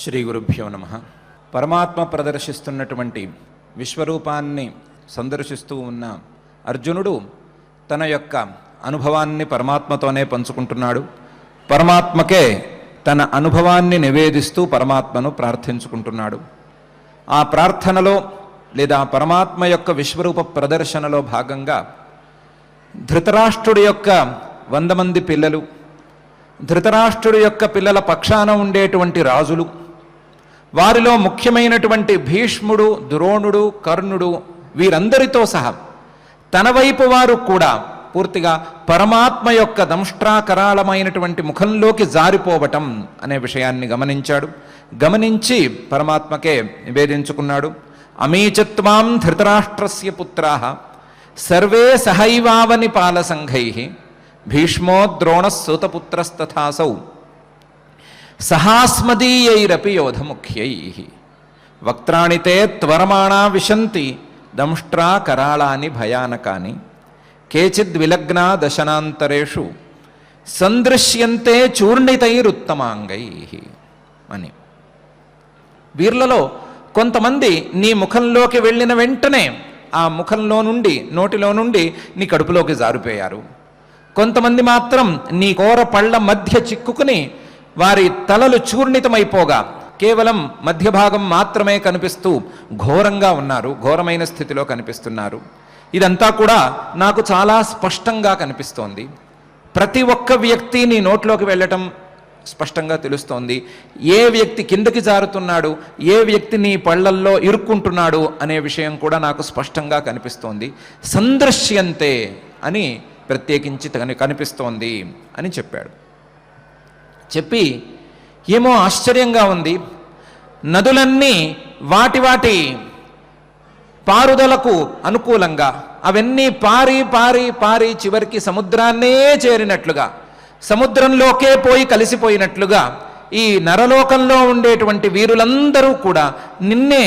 శ్రీ గురుభ్యో నమః. పరమాత్మ ప్రదర్శిస్తున్నటువంటి విశ్వరూపాన్ని సందర్శిస్తూ ఉన్న అర్జునుడు తన యొక్క అనుభవాన్ని పరమాత్మతోనే పంచుకుంటున్నాడు. పరమాత్మకే తన అనుభవాన్ని నివేదిస్తూ పరమాత్మను ప్రార్థించుకుంటున్నాడు. ఆ ప్రార్థనలో లేదా పరమాత్మ యొక్క విశ్వరూప ప్రదర్శనలో భాగంగా ధృతరాష్ట్రుడి యొక్క 100 మంది పిల్లలు, ధృతరాష్ట్రుడి యొక్క పిల్లల పక్షాన ఉండేటువంటి రాజులు, వారిలో ముఖ్యమైనటువంటి భీష్ముడు, ద్రోణుడు, కర్ణుడు, వీరందరితో సహా తన వైపు వారు కూడా పూర్తిగా పరమాత్మ యొక్క దంష్ట్రాకరాళమైనటువంటి ముఖంలోకి జారిపోవటం అనే విషయాన్ని గమనించాడు. గమనించి పరమాత్మకే నివేదించుకున్నాడు. అమీచత్వాం ధృతరాష్ట్రస్య పుత్రాః సర్వే సహైవావని పాలసంఘైః భీష్మో ద్రోణః సూతపుత్రస్తథాసౌ సహాస్మదీయైరపి యోధముఖ్యైః వక్త్రాణి తే త్వరమాణా విశంతి దంష్ట్రాకరాళాని భయానకాని కేచిద్విలగ్నా దశనాంతరేషు సందృశ్యంతే చూర్ణితైరుత్తమాంగైః అని. వీర్లలో కొంతమంది నీ ముఖంలోకి వెళ్ళిన వెంటనే ఆ ముఖంలో నుండి, నోటిలో నుండి నీ కడుపులోకి జారిపోయారు. కొంతమంది మాత్రం నీ కోర పళ్ళ మధ్య చిక్కుకుని వారి తలలు చూర్ణితమైపోగా కేవలం మధ్య భాగం మాత్రమే కనిపిస్తూ ఘోరంగా ఉన్నారు, ఘోరమైన స్థితిలో కనిపిస్తున్నారు. ఇదంతా కూడా నాకు చాలా స్పష్టంగా కనిపిస్తోంది. ప్రతి ఒక్క వ్యక్తి నీ నోట్లోకి వెళ్ళటం స్పష్టంగా తెలుస్తోంది. ఏ వ్యక్తి కిందకి జారుతున్నాడు, ఏ వ్యక్తి నీ పళ్ళల్లో ఇరుక్కుంటున్నాడు అనే విషయం కూడా నాకు స్పష్టంగా కనిపిస్తోంది. సందృశ్యంతే అని ప్రత్యేకించి కనిపిస్తోంది అని చెప్పాడు. చెప్పి ఏమో ఆశ్చర్యంగా ఉంది, నదులన్నీ వాటి వాటి పారుదలకు అనుకూలంగా అవన్నీ పారి పారి పారి చివరికి సముద్రాన్నే చేరినట్లుగా, సముద్రంలోకే పోయి కలిసిపోయినట్లుగా ఈ నరలోకంలో ఉండేటువంటి వీరులందరూ కూడా నిన్నే,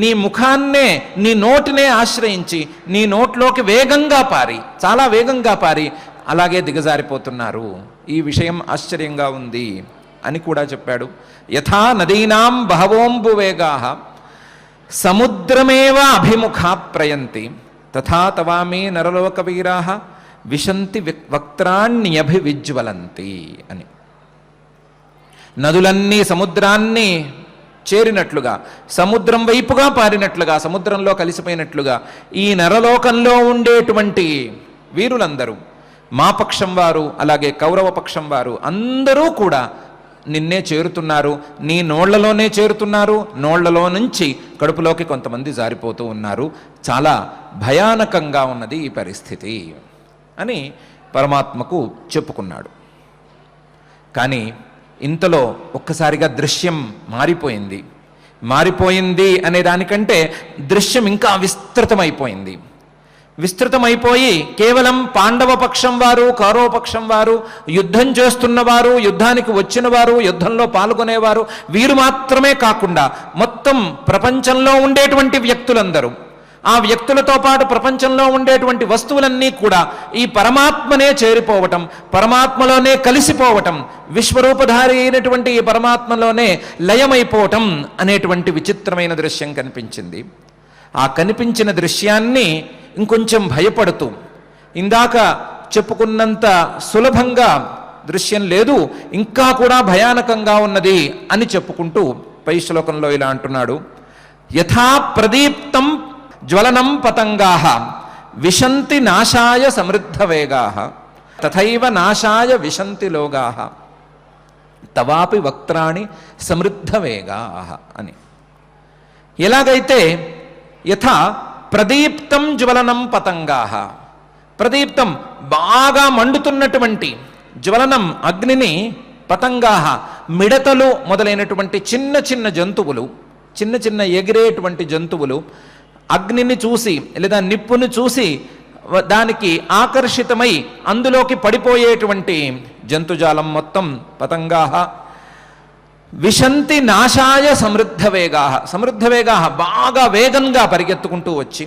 నీ ముఖాన్నే, నీ నోటినే ఆశ్రయించి నీ నోట్లోకి వేగంగా పారి, చాలా వేగంగా పారి అలాగే దిగజారిపోతున్నారు. ఈ విషయం ఆశ్చర్యంగా ఉంది అని కూడా చెప్పాడు. యథా నదీనాం బహవోంబు వేగాః సముద్రమేవ అభిముఖా ప్రయంతి తథా తవామి నరలోకవీరాః విశంతి వక్త్రాణ్యభివిజ్వలంతి అని. నదులన్నీ సముద్రాన్ని చేరినట్లుగా, సముద్రం వైపుగా పారినట్లుగా, సముద్రంలో కలిసిపోయినట్లుగా ఈ నరలోకంలో ఉండేటువంటి వీరులందరూ, మా పక్షం వారు అలాగే కౌరవ పక్షం వారు అందరూ కూడా నిన్నే చేరుతున్నారు, నీ నోళ్లలోనే చేరుతున్నారు, నోళ్లలో నుంచి కడుపులోకి కొంతమంది జారిపోతూ ఉన్నారు. చాలా భయానకంగా ఉన్నది ఈ పరిస్థితి అని పరమాత్మకు చెప్పుకున్నాడు. కానీ ఇంతలో ఒక్కసారిగా దృశ్యం మారిపోయింది. మారిపోయింది అనే దానికంటే దృశ్యం ఇంకా విస్తృతమైపోయింది. విస్తృతమైపోయి కేవలం పాండవ పక్షం వారు, కౌరవ పక్షం వారు, యుద్ధం చేస్తున్నవారు, యుద్ధానికి వచ్చిన వారు, యుద్ధంలో పాల్గొనేవారు, వీరు మాత్రమే కాకుండా మొత్తం ప్రపంచంలో ఉండేటువంటి వ్యక్తులందరూ, ఆ వ్యక్తులతో పాటు ప్రపంచంలో ఉండేటువంటి వస్తువులన్నీ కూడా ఈ పరమాత్మనే చేరిపోవటం, పరమాత్మలోనే కలిసిపోవటం, విశ్వరూపధారి అయినటువంటి ఈ పరమాత్మలోనే లయమైపోవటం అనేటువంటి విచిత్రమైన దృశ్యం కనిపించింది. ఆ కనిపించిన దృశ్యాన్ని ఇంకొంచెం భయపడుతూ, ఇందాక చెప్పుకున్నంత సులభంగా దృశ్యం లేదు, ఇంకా కూడా భయానకంగా ఉన్నది అని చెప్పుకుంటూ పై శ్లోకంలో ఇలా అంటున్నాడు. యథా ప్రదీప్తం జ్వలనం పతంగాః విశంతి నాశాయ సమృద్ధ వేగాః తథైవ నాశాయ విశంతి లోగాః తవాపి వక్త్రాణి సమృద్ధ వేగాః అని. ఎలాగైతే యథా ప్రదీప్తం జ్వలనం పతంగాః, ప్రదీప్తం బాగా మండుతున్నటువంటి జ్వలనం అగ్నిని, పతంగాః మిడతలు మొదలైనటువంటి చిన్న చిన్న జంతువులు, చిన్న చిన్న ఎగిరేటువంటి జంతువులు అగ్నిని చూసి లేదా నిప్పును చూసి దానికి ఆకర్షితమై అందులోకి పడిపోయేటువంటి జంతుజాలం మొత్తం పతంగాః విశంతి నాశాయ సమృద్ధ వేగాః, సమృద్ధ వేగాః బాగా వేగంగా పరిగెత్తుకుంటూ వచ్చి,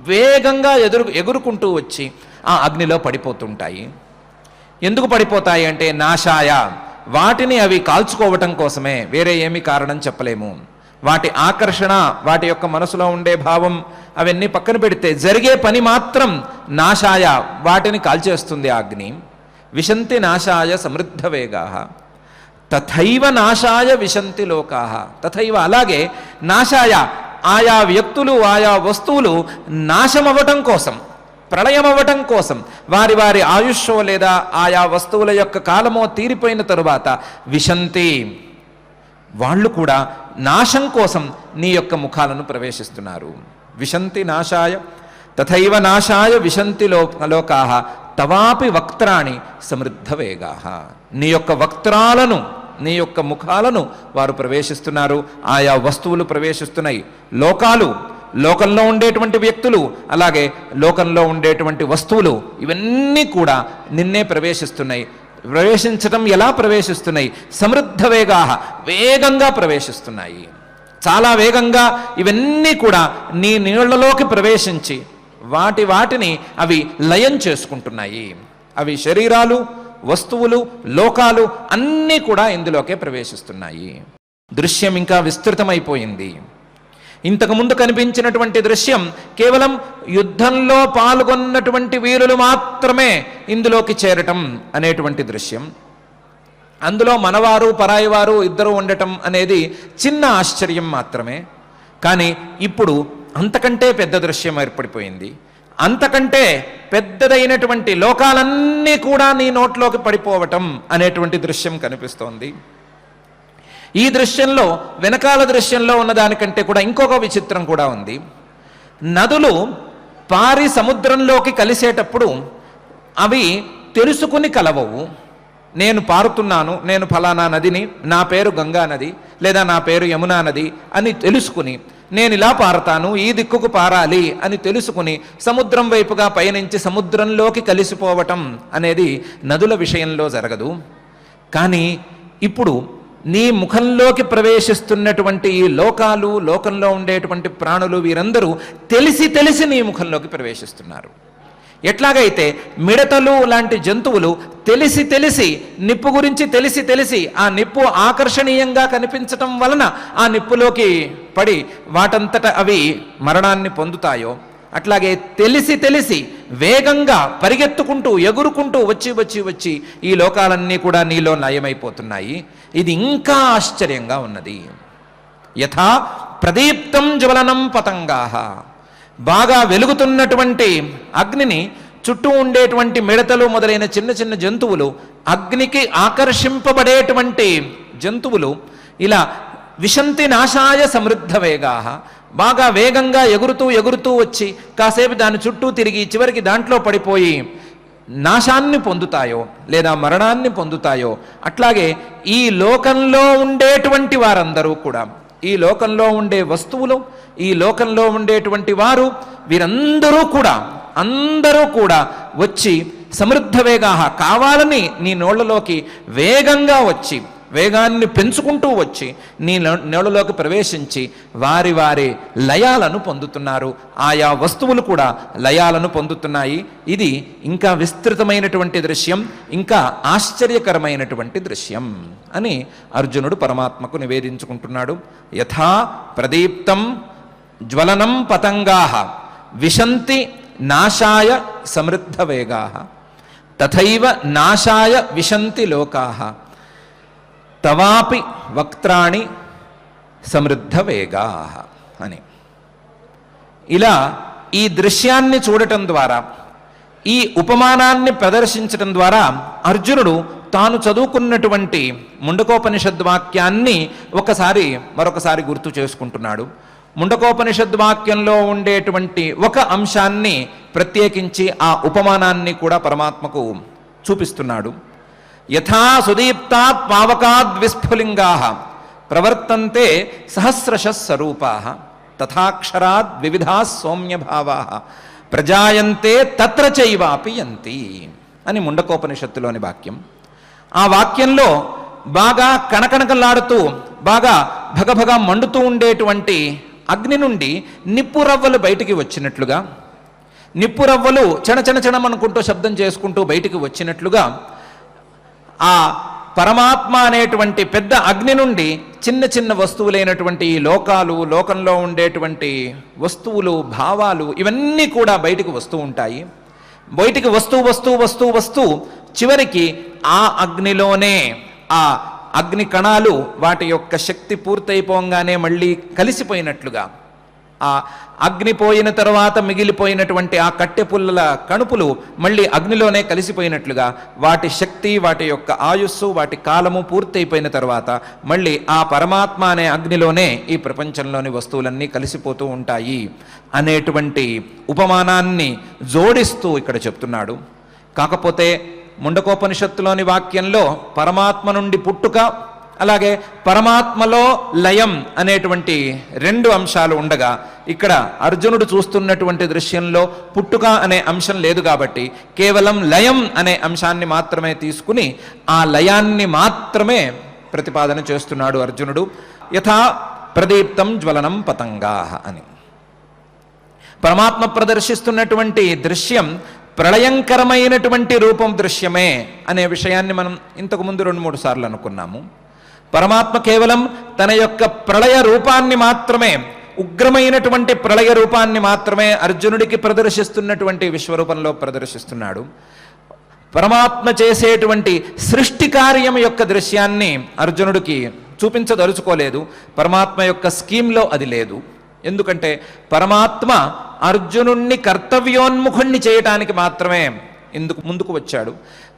వేగంగా ఎగురుకుంటూ వచ్చి ఆ అగ్నిలో పడిపోతుంటాయి. ఎందుకు పడిపోతాయి అంటే నాశాయ, వాటిని అవి కాల్చుకోవటం కోసమే, వేరే ఏమీ కారణం చెప్పలేము. వాటి ఆకర్షణ, వాటి యొక్క మనసులో ఉండే భావం అవన్నీ పక్కన పెడితే జరిగే పని మాత్రం నాశాయ, వాటిని కాల్చేస్తుంది అగ్ని. విశంతి నాశాయ సమృద్ధ వేగా తథైవ నాశాయ విశంతి లోకా. తథైవ అలాగే నాశాయ, ఆయా వ్యక్తులు ఆయా వస్తువులు నాశమవ్వటం కోసం, ప్రళయం అవ్వటం కోసం, వారి వారి ఆయుష్షో లేదా ఆయా వస్తువుల యొక్క కాలమో తీరిపోయిన తరువాత విశంతి, వాళ్ళు కూడా నాశం కోసం నీ యొక్క ముఖాలను ప్రవేశిస్తున్నారు. విశంతి నాశాయ తథైవ నాశాయ విశంతి లోకా తవాపి వక్త్రాణి సమృద్ధ వేగా. నీ యొక్క వక్త్రాలను, నీ యొక్క ముఖాలను వారు ప్రవేశిస్తున్నారు, ఆయా వస్తువులు ప్రవేశిస్తున్నాయి. లోకాలు, లోకంలో ఉండేటువంటి వ్యక్తులు, అలాగే లోకంలో ఉండేటువంటి వస్తువులు, ఇవన్నీ కూడా నిన్నే ప్రవేశిస్తున్నాయి. ప్రవేశించటం ఎలా ప్రవేశిస్తున్నాయి? సమృద్ధ వేగా, వేగంగా ప్రవేశిస్తున్నాయి. చాలా వేగంగా ఇవన్నీ కూడా నీ నీళ్లలోకి ప్రవేశించి వాటిని అవి లయం చేసుకుంటున్నాయి. అవి శరీరాలు, వస్తువులు, లోకాలు అన్నీ కూడా ఇందులోకే ప్రవేశిస్తున్నాయి. దృశ్యం ఇంకా విస్తృతమైపోయింది. ఇంతకుముందు కనిపించినటువంటి దృశ్యం కేవలం యుద్ధంలో పాల్గొన్నటువంటి వీరులు మాత్రమే ఇందులోకి చేరటం అనేటువంటి దృశ్యం. అందులో మనవారు పరాయివారు ఇద్దరు ఉండటం అనేది చిన్న ఆశ్చర్యం మాత్రమే. కానీ ఇప్పుడు అంతకంటే పెద్ద దృశ్యం ఏర్పడిపోయింది. అంతకంటే పెద్దదైనటువంటి లోకాలన్నీ కూడా నీ నోట్లోకి పడిపోవటం అనేటువంటి దృశ్యం కనిపిస్తోంది. ఈ దృశ్యంలో, వెనకాల దృశ్యంలో ఉన్నదానికంటే కూడా ఇంకొక విచిత్రం కూడా ఉంది. నదులు పారి సముద్రంలోకి కలిసేటప్పుడు అవి తెలుసుకుని కలవవు. నేను పారుతున్నాను, నేను ఫలానా నదిని, నా పేరు గంగా నది లేదా నా పేరు యమునా నది అని తెలుసుకుని, నేను ఇలా పారతాను, ఈ దిక్కుకు పారాలి అని తెలుసుకుని సముద్రం వైపుగా పయనించి సముద్రంలోకి కలిసిపోవటం అనేది నదుల విషయంలో జరగదు. కానీ ఇప్పుడు నీ ముఖంలోకి ప్రవేశిస్తున్నటువంటి ఈ లోకాలు, లోకంలో ఉండేటువంటి ప్రాణులు, వీరందరూ తెలిసి తెలిసి నీ ముఖంలోకి ప్రవేశిస్తున్నారు. ఎట్లాగైతే మిడతలు లాంటి జంతువులు తెలిసి తెలిసి, నిప్పు గురించి తెలిసి తెలిసి, ఆ నిప్పు ఆకర్షణీయంగా కనిపించటం వలన ఆ నిప్పులోకి పడి వాటంతట అవి మరణాన్ని పొందుతాయో, అట్లాగే తెలిసి తెలిసి వేగంగా పరిగెత్తుకుంటూ ఎగురుకుంటూ వచ్చి వచ్చి వచ్చి ఈ లోకాలన్నీ కూడా నీలో లయమైపోతున్నాయి. ఇది ఇంకా ఆశ్చర్యంగా ఉన్నది. యథా ప్రదీప్తం జ్వలనం పతంగాః, బాగా వెలుగుతున్నటువంటి అగ్నిని చుట్టూ ఉండేటువంటి మిడతలు మొదలైన చిన్న చిన్న జంతువులు, అగ్నికి ఆకర్షింపబడేటువంటి జంతువులు ఇలా విశంతి నాశాయ సమృద్ధ వేగా, బాగా వేగంగా ఎగురుతూ ఎగురుతూ వచ్చి కాసేపు దాని చుట్టూ తిరిగి చివరికి దాంట్లో పడిపోయి నాశాన్ని పొందుతాయో లేదా మరణాన్ని పొందుతాయో, అట్లాగే ఈ లోకంలో ఉండేటువంటి వారందరూ కూడా, ఈ లోకంలో ఉండే వస్తువులు, ఈ లోకంలో ఉండేటువంటి వారు, వీరందరూ కూడా వచ్చి సమృద్ధ వేగా, కావాలని నీ నోళ్లలోకి వేగంగా వచ్చి, వేగాన్ని పెంచుకుంటూ వచ్చి నీ నోళ్ళలోకి ప్రవేశించి వారి వారి లయాలను పొందుతున్నారు. ఆయా వస్తువులు కూడా లయాలను పొందుతున్నాయి. ఇది ఇంకా విస్తృతమైనటువంటి దృశ్యం, ఇంకా ఆశ్చర్యకరమైనటువంటి దృశ్యం అని అర్జునుడు పరమాత్మకు నివేదించుకుంటున్నాడు. యథా ప్రదీప్తం జ్వలనం పతంగాః విశంతి నాశాయ సమృద్ధ వేగాః తథైవ నాశాయ విశంతి లోకాః తవాపి వక్త్రాణి సమృద్ధ వేగా అని. ఇలా ఈ దృశ్యాన్ని చూడటం ద్వారా, ఈ ఉపమానాన్ని ప్రదర్శించటం ద్వారా అర్జునుడు తాను చదువుకున్నటువంటి ముండకోపనిషద్వాక్యాన్ని మరొకసారి గుర్తు చేసుకుంటున్నాడు. ముండకోపనిషద్వాక్యంలో ఉండేటువంటి ఒక అంశాన్ని ప్రత్యేకించి ఆ ఉపమానాన్ని కూడా పరమాత్మకు చూపిస్తున్నాడు. యథా సుదీప్తాత్ పావకాద్ విస్ఫులింగాః ప్రవర్తంతే సహస్రశః స్వరూపాః తథాక్షరాద్ వివిధాః సౌమ్యభావాః ప్రజాయంతే తత్ర చైవాపి యంతి అని ముండకోపనిషత్తులోని వాక్యం. ఆ వాక్యంలో బాగా కణకణకలాడుతూ, బాగా భగభగ మండుతూ ఉండేటువంటి అగ్ని నుండి నిప్పు రవ్వలు బయటికి వచ్చినట్లుగా, నిప్పు రవ్వలు చణచణచణమనుకుంటూ శబ్దం చేసుకుంటూ బయటికి వచ్చినట్లుగా ఆ పరమాత్మ అనేటువంటి పెద్ద అగ్ని నుండి చిన్న చిన్న వస్తువులైనటువంటి ఈ లోకాలు, లోకంలో ఉండేటువంటి వస్తువులు, భావాలు ఇవన్నీ కూడా బయటికి వస్తూ ఉంటాయి. బయటికి వస్తూ చివరికి ఆ అగ్నిలోనే ఆ అగ్ని కణాలు వాటి యొక్క శక్తి పూర్తయిపోగానే మళ్ళీ కలిసిపోయినట్లుగా, ఆ అగ్ని పోయిన తర్వాత మిగిలిపోయినటువంటి ఆ కట్టె పుల్లల కణుపులు మళ్ళీ అగ్నిలోనే కలిసిపోయినట్లుగా వాటి శక్తి, వాటి యొక్క ఆయుస్సు, వాటి కాలము పూర్తయిపోయిన తర్వాత మళ్ళీ ఆ పరమాత్మ అనే అగ్నిలోనే ఈ ప్రపంచంలోని వస్తువులన్నీ కలిసిపోతూ ఉంటాయి అనేటువంటి ఉపమానాన్ని జోడిస్తూ ఇక్కడ చెప్తున్నాడు. కాకపోతే ముండకోపనిషత్తులోని వాక్యంలో పరమాత్మ నుండి పుట్టుక, అలాగే పరమాత్మలో లయం అనేటువంటి రెండు అంశాలు ఉండగా, ఇక్కడ అర్జునుడు చూస్తున్నటువంటి దృశ్యంలో పుట్టుక అనే అంశం లేదు కాబట్టి కేవలం లయం అనే అంశాన్ని మాత్రమే తీసుకుని ఆ లయాన్ని మాత్రమే ప్రతిపాదన చేస్తున్నాడు అర్జునుడు. యథా ప్రదీప్తం జ్వలనం పతంగాః అని. పరమాత్మ ప్రదర్శిస్తున్నటువంటి దృశ్యం ప్రళయంకరమైనటువంటి రూపం దృశ్యమే అనే విషయాన్ని మనం ఇంతకుముందు 2-3 సార్లు అనుకున్నాము. పరమాత్మ కేవలం తన యొక్క ప్రళయ రూపాన్ని మాత్రమే, ఉగ్రమైనటువంటి ప్రళయ రూపాన్ని మాత్రమే అర్జునుడికి ప్రదర్శిస్తున్నటువంటి విశ్వరూపంలో ప్రదర్శిస్తున్నాడు. పరమాత్మ చేసేటువంటి సృష్టి కార్యం యొక్క దృశ్యాన్ని అర్జునుడికి చూపించదలుచుకోలేదు. పరమాత్మ యొక్క స్కీమ్లో అది లేదు. ఎందుకంటే పరమాత్మ అర్జునుణ్ణి కర్తవ్యోన్ముఖుణ్ణి చేయటానికి మాత్రమే ముందుకు వచ్చాడు.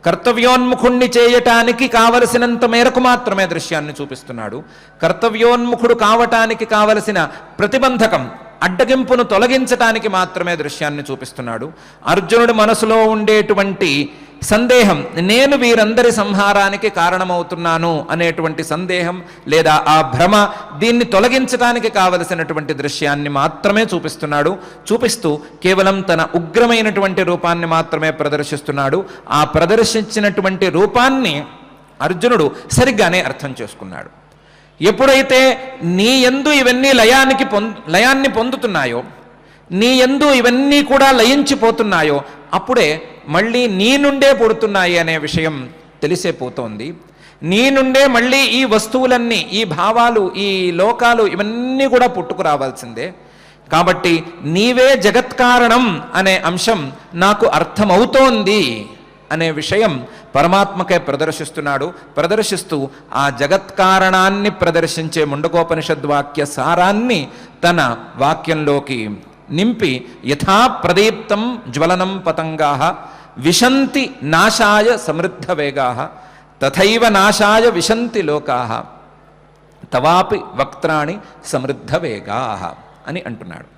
కర్తవ్యోన్ముఖుణ్ణి చేయటానికి కావలసినంత మేరకు మాత్రమే దృశ్యాన్ని చూపిస్తున్నాడు. కర్తవ్యోన్ముఖుడు కావటానికి కావలసిన ప్రతిబంధకం, అడ్డగింపును తొలగించటానికి మాత్రమే దృశ్యాన్ని చూపిస్తున్నాడు. అర్జునుడి మనసులో ఉండేటువంటి సందేహం, నేను వీరందరి సంహారానికి కారణమవుతున్నాను అనేటువంటి సందేహం లేదా ఆ భ్రమ, దీన్ని తొలగించడానికి కావలసినటువంటి దృశ్యాన్ని మాత్రమే చూపిస్తున్నాడు. చూపిస్తూ కేవలం తన ఉగ్రమైనటువంటి రూపాన్ని మాత్రమే ప్రదర్శిస్తున్నాడు. ఆ ప్రదర్శించినటువంటి రూపాన్ని అర్జునుడు సరిగ్గానే అర్థం చేసుకున్నాడు. ఎప్పుడైతే నీ యందు ఇవన్నీ లయాన్ని పొందుతున్నాయో, నీ యందు ఇవన్నీ కూడా లయించిపోతున్నాయో, అప్పుడే మళ్ళీ నీ నుండే పుడుతున్నాయి అనే విషయం తెలిసే పోతోంది. నీ నుండే మళ్ళీ ఈ వస్తువులన్నీ, ఈ భావాలు, ఈ లోకాలు ఇవన్నీ కూడా పుట్టుకురావాల్సిందే. కాబట్టి నీవే జగత్కారణం అనే అంశం నాకు అర్థమవుతోంది అనే విషయం పరమాత్మకే ప్రదర్శిస్తున్నాడు. ప్రదర్శిస్తూ ఆ జగత్కారణాన్ని ప్రదర్శించే ముండకోపనిషద్వాక్య సారాన్ని తన వాక్యంలోకి నింపి, యథా ప్రదీప్తం జ్వలనం పతంగాః విశంతి నాశాయ సమృద్ధ వేగాః తథైవ నాశాయ విశంతి లోకాః తవాపి వక్త్రాణి సమృద్ధ వేగాః అని అంటున్నాడు.